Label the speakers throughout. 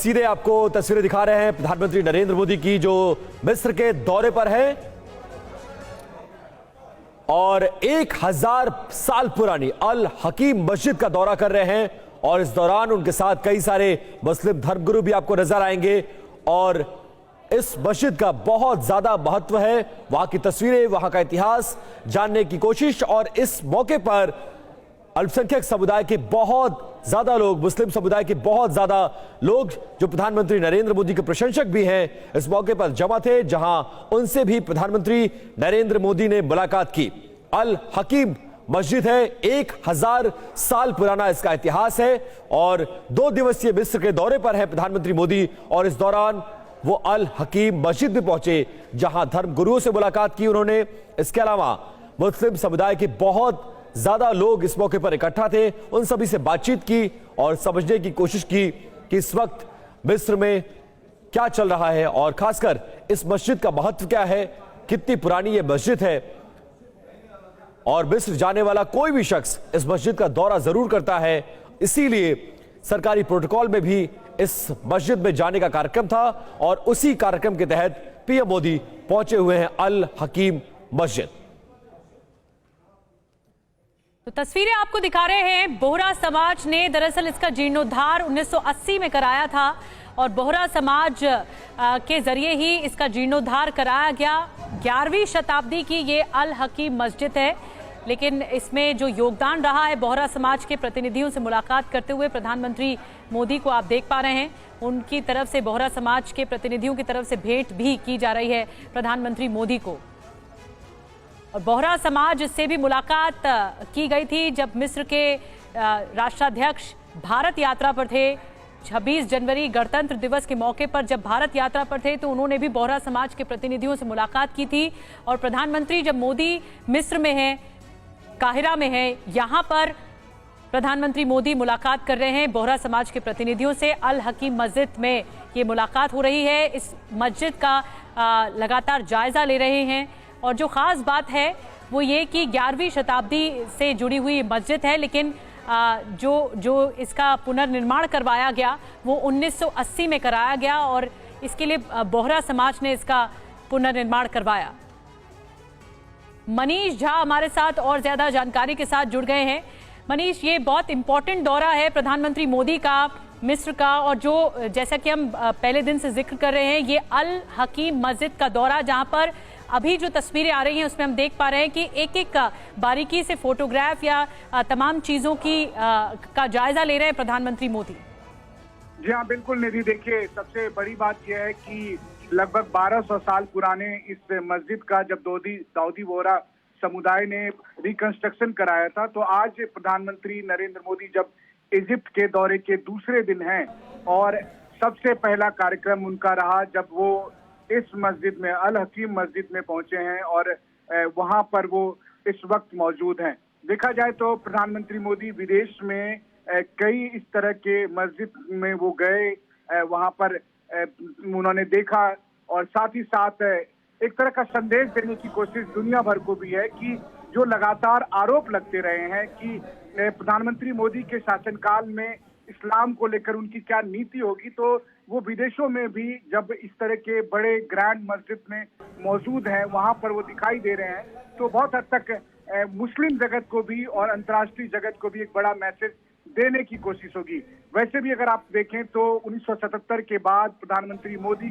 Speaker 1: सीधे आपको तस्वीरें दिखा रहे हैं प्रधानमंत्री नरेंद्र मोदी की, जो मिस्र के दौरे पर है और 1000 साल पुरानी अल हकीम मस्जिद का दौरा कर रहे हैं। और इस दौरान उनके साथ कई सारे मुस्लिम धर्मगुरु भी आपको नजर आएंगे और इस मस्जिद का बहुत ज्यादा महत्व है। वहां की तस्वीरें, वहां का इतिहास जानने की कोशिश। और इस मौके पर अल्पसंख्यक समुदाय के बहुत ज्यादा लोग, मुस्लिम समुदाय के बहुत ज्यादा लोग जो प्रधानमंत्री नरेंद्र मोदी के प्रशंसक भी हैं, इस मौके पर जमा थे, जहां उनसे भी प्रधानमंत्री नरेंद्र मोदी ने मुलाकात की। अल हकीम मस्जिद है, 1000 साल पुराना इसका इतिहास है और 2 दिवसीय मिस्र के दौरे पर है प्रधानमंत्री मोदी। और इस दौरान वो अल हकीम मस्जिद में पहुंचे, जहां धर्म गुरुओं से मुलाकात की उन्होंने। इसके अलावा मुस्लिम समुदाय के बहुत ज्यादा लोग इस मौके पर इकट्ठा थे, उन सभी से बातचीत की और समझने की कोशिश की कि इस वक्त मिस्र में क्या चल रहा है और खासकर इस मस्जिद का महत्व क्या है, कितनी पुरानी ये मस्जिद है। और मिस्र जाने वाला कोई भी शख्स इस मस्जिद का दौरा जरूर करता है, इसीलिए सरकारी प्रोटोकॉल में भी इस मस्जिद में जाने का कार्यक्रम था और उसी कार्यक्रम के तहत पीएम मोदी पहुंचे हुए हैं अल हकीम मस्जिद।
Speaker 2: तो तस्वीरें आपको दिखा रहे हैं। बोहरा समाज ने दरअसल इसका जीर्णोद्धार 1980 में कराया था और बोहरा समाज के जरिए ही इसका जीर्णोद्धार कराया गया। 11वीं शताब्दी की ये अल हकीम मस्जिद है, लेकिन इसमें जो योगदान रहा है, बोहरा समाज के प्रतिनिधियों से मुलाकात करते हुए प्रधानमंत्री मोदी को आप देख पा रहे हैं। उनकी तरफ से, बोहरा समाज के प्रतिनिधियों की तरफ से भेंट भी की जा रही है प्रधानमंत्री मोदी को। और बोहरा समाज से भी मुलाकात की गई थी जब मिस्र के राष्ट्राध्यक्ष भारत यात्रा पर थे। 26 जनवरी गणतंत्र दिवस के मौके पर जब भारत यात्रा पर थे तो उन्होंने भी बोहरा समाज के प्रतिनिधियों से मुलाकात की थी। और प्रधानमंत्री जब मोदी मिस्र में हैं, काहिरा में हैं, यहाँ पर प्रधानमंत्री मोदी मुलाकात कर रहे हैं बोहरा समाज के प्रतिनिधियों से। अल हकीम मस्जिद में ये मुलाकात हो रही है। इस मस्जिद का लगातार जायजा ले रहे हैं और जो खास बात है वो ये कि 11वीं शताब्दी से जुड़ी हुई मस्जिद है, लेकिन जो इसका पुनर्निर्माण करवाया गया वो 1980 में कराया गया और इसके लिए बोहरा समाज ने इसका पुनर्निर्माण करवाया। मनीष झा हमारे साथ और ज्यादा जानकारी के साथ जुड़ गए हैं। मनीष, ये बहुत इंपॉर्टेंट दौरा है प्रधानमंत्री मोदी का मिस्र का, और जो जैसा कि हम पहले दिन से जिक्र कर रहे हैं, ये अल हकीम मस्जिद का दौरा, जहां पर अभी जो तस्वीरें आ रही हैं उसमें हम देख पा रहे हैं कि एक एक बारीकी से फोटोग्राफ या तमाम चीजों का जायजा ले रहे हैं प्रधानमंत्री मोदी।
Speaker 3: जी हाँ, बिल्कुल निधि। देखिए, सबसे बड़ी बात यह है कि लगभग 1200 साल पुराने इस मस्जिद का जब दाऊदी बोहरा समुदाय ने रिकंस्ट्रक्शन कराया था, तो आज प्रधानमंत्री नरेंद्र मोदी जब इजिप्ट के दौरे के दूसरे दिन हैं और सबसे पहला कार्यक्रम उनका रहा जब वो इस मस्जिद में, अल हकीम मस्जिद में पहुंचे हैं और वहां पर वो इस वक्त मौजूद हैं। देखा जाए तो प्रधानमंत्री मोदी विदेश में कई इस तरह के मस्जिद में वो गए, वहां पर उन्होंने देखा और साथ ही साथ एक तरह का संदेश देने की कोशिश दुनिया भर को भी है कि जो लगातार आरोप लगते रहे हैं कि प्रधानमंत्री मोदी के शासनकाल में इस्लाम को लेकर उनकी क्या नीति होगी, तो वो विदेशों में भी जब इस तरह के बड़े ग्रैंड मस्जिद में मौजूद हैं, वहां पर वो दिखाई दे रहे हैं, तो बहुत हद तक मुस्लिम जगत को भी और अंतर्राष्ट्रीय जगत को भी एक बड़ा मैसेज देने की कोशिश होगी। वैसे भी अगर आप देखें तो 1977 के बाद प्रधानमंत्री मोदी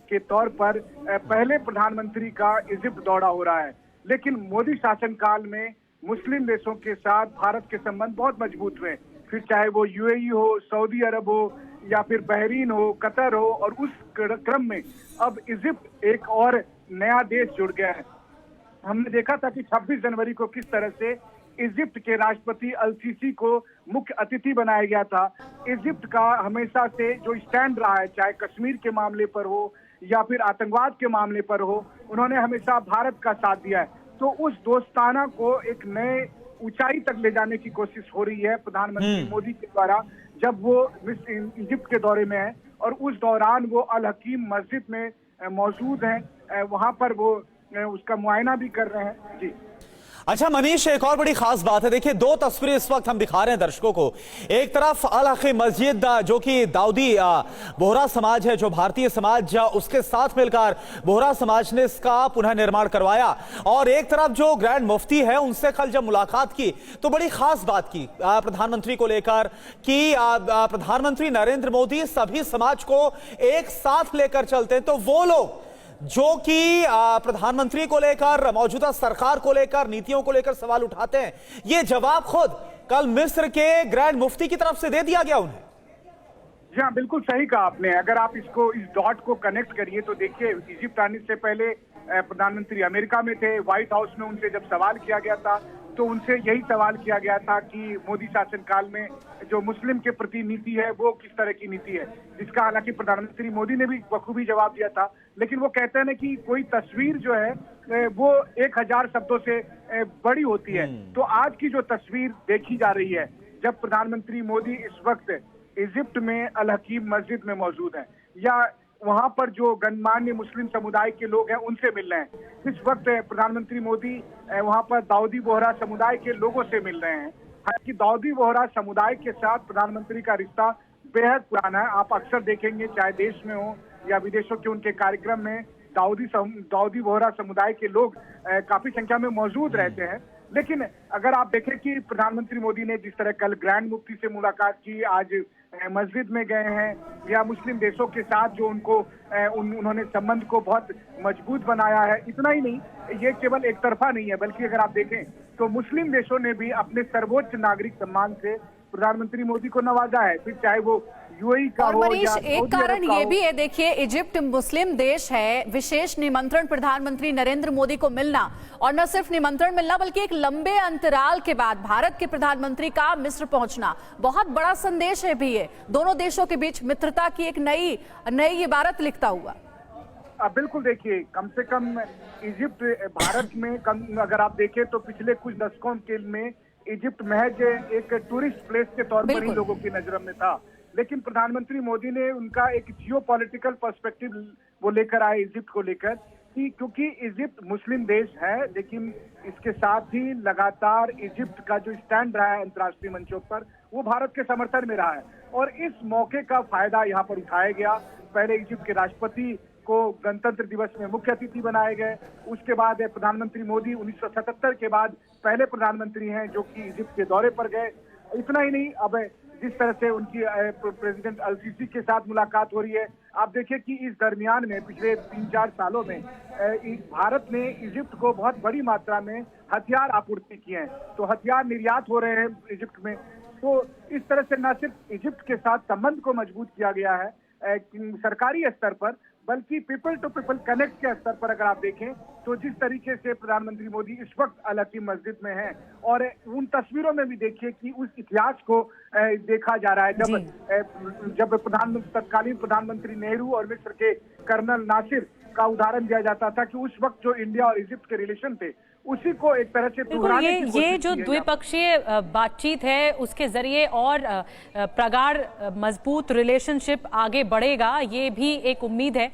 Speaker 3: के तौर पर पहले प्रधानमंत्री का इजिप्ट दौरा हो रहा है, लेकिन मोदी शासनकाल में मुस्लिम देशों के साथ भारत के संबंध बहुत मजबूत हुए, फिर चाहे वो यूएई हो, सऊदी अरब हो या फिर बहरीन हो, कतर हो, और उस क्रम में अब इजिप्ट एक और नया देश जुड़ गया है। हमने देखा था कि 26 जनवरी को किस तरह से इजिप्ट के राष्ट्रपति अल सीसी को मुख्य अतिथि बनाया गया था। इजिप्ट का हमेशा से जो स्टैंड रहा है, चाहे कश्मीर के मामले पर हो या फिर आतंकवाद के मामले पर हो, उन्होंने हमेशा भारत का साथ दिया है। तो उस दोस्ताना को एक नए ऊंचाई तक ले जाने की कोशिश हो रही है प्रधानमंत्री मोदी के द्वारा, जब वो इजिप्ट के दौरे में है और उस दौरान वो अल हकीम मस्जिद में मौजूद हैं, वहां पर वो उसका मुआयना भी कर रहे हैं। जी
Speaker 4: अच्छा मनीष, एक और बड़ी खास बात है। देखिए, दो तस्वीरें इस वक्त हम दिखा रहे हैं दर्शकों को। एक तरफ अल हकीम मस्जिद जो कि दाऊदी बोहरा समाज है, जो भारतीय समाज, उसके साथ मिलकर बोहरा समाज ने इसका पुनः निर्माण करवाया, और एक तरफ जो ग्रैंड मुफ्ती है उनसे कल जब मुलाकात की तो बड़ी खास बात की प्रधानमंत्री को लेकर कि प्रधानमंत्री नरेंद्र मोदी सभी समाज को एक साथ लेकर चलते हैं। तो वो लोग जो कि प्रधानमंत्री को लेकर, मौजूदा सरकार को लेकर, नीतियों को लेकर सवाल उठाते हैं, ये जवाब खुद कल मिस्र के ग्रैंड मुफ्ती की तरफ से दे दिया गया उन्हें।
Speaker 3: जी हाँ, बिल्कुल सही कहा आपने। अगर आप इसको, इस डॉट को कनेक्ट करिए तो देखिए, इजिप्ट आने से पहले प्रधानमंत्री अमेरिका में थे। व्हाइट हाउस में उनसे जब सवाल किया गया था तो उनसे यही सवाल किया गया था कि मोदी शासनकाल में जो मुस्लिम के प्रति नीति है वो किस तरह की नीति है, जिसका हालांकि प्रधानमंत्री मोदी ने भी बखूबी जवाब दिया था। लेकिन वो कहते हैं ना कि कोई तस्वीर जो है वो 1000 शब्दों से बड़ी होती है। तो आज की जो तस्वीर देखी जा रही है, जब प्रधानमंत्री मोदी इस वक्त इजिप्ट में अल हकीम मस्जिद में मौजूद है, या वहां पर जो गणमान्य मुस्लिम समुदाय के लोग हैं उनसे मिल रहे हैं। इस वक्त प्रधानमंत्री मोदी वहां पर दाऊदी बोहरा समुदाय के लोगों से मिल रहे हैं। हालांकि दाऊदी बोहरा समुदाय के साथ प्रधानमंत्री का रिश्ता बेहद पुराना है। आप अक्सर देखेंगे, चाहे देश में हो या विदेशों के उनके कार्यक्रम में, दाऊदी बोहरा समुदाय के लोग काफी संख्या में मौजूद रहते हैं। लेकिन अगर आप देखें कि प्रधानमंत्री मोदी ने जिस तरह कल ग्रैंड मुफ्ती से मुलाकात की, आज मस्जिद में गए हैं, या मुस्लिम देशों के साथ जो उन्होंने संबंध को बहुत मजबूत बनाया है, इतना ही नहीं, ये केवल एक तरफा नहीं है, बल्कि अगर आप देखें तो मुस्लिम देशों ने भी अपने सर्वोच्च नागरिक सम्मान से प्रधानमंत्री मोदी को नवाजा है, फिर चाहे वो यूएई का हो
Speaker 2: मनीष,
Speaker 3: या
Speaker 2: एक कारण ये भी है, देखिए इजिप्ट मुस्लिम देश है, विशेष निमंत्रण प्रधानमंत्री नरेंद्र मोदी को मिलना, और न सिर्फ निमंत्रण मिलना बल्कि एक लंबे अंतराल के बाद भारत के प्रधानमंत्री का मिस्र पहुंचना बहुत बड़ा संदेश है भी ये, दोनों देशों के बीच मित्रता की एक नई इबारत लिखता हुआ।
Speaker 3: बिल्कुल, देखिए, कम से कम इजिप्ट भारत में अगर आप देखें तो पिछले कुछ दशकों के में इजिप्ट महज एक टूरिस्ट प्लेस के तौर पर ही लोगों की नजर में था। लेकिन प्रधानमंत्री मोदी ने उनका एक जियोपॉलिटिकल पर्सपेक्टिव वो लेकर आए इजिप्ट को लेकर, कि क्योंकि इजिप्ट मुस्लिम देश है, लेकिन इसके साथ ही लगातार इजिप्ट का जो स्टैंड रहा है अंतर्राष्ट्रीय मंचों पर, वो भारत के समर्थन में रहा है। और इस मौके का फायदा यहाँ पर उठाया गया। पहले इजिप्ट के राष्ट्रपति को गणतंत्र दिवस में मुख्य अतिथि बनाए गए। उसके बाद प्रधानमंत्री मोदी 1977 के बाद पहले प्रधानमंत्री हैं जो कि इजिप्ट के दौरे पर गए। इतना ही नहीं, अब जिस तरह से उनकी प्रेसिडेंट अल सीसी के साथ मुलाकात हो रही है, आप देखिए कि इस दरमियान में पिछले 3-4 सालों में भारत ने इजिप्ट को बहुत बड़ी मात्रा में हथियार आपूर्ति किए हैं। तो हथियार निर्यात हो रहे हैं इजिप्ट में। तो इस तरह से न सिर्फ इजिप्ट के साथ संबंध को मजबूत किया गया है सरकारी स्तर पर, बल्कि पीपल टू पीपल कनेक्ट के स्तर पर अगर आप देखें तो जिस तरीके से प्रधानमंत्री मोदी इस वक्त अल हकीम मस्जिद में हैं, और उन तस्वीरों में भी देखिए कि उस इतिहास को देखा जा रहा है, जब तत्कालीन प्रधानमंत्री नेहरू और मिस्र के कर्नल नासिर का उदाहरण दिया जाता था कि उस वक्त जो इंडिया और इजिप्ट के रिलेशन थे उसी को एक तरह से
Speaker 2: ये जो द्विपक्षीय बातचीत है उसके जरिए और प्रगाढ़ मजबूत रिलेशनशिप आगे बढ़ेगा, ये भी एक उम्मीद है।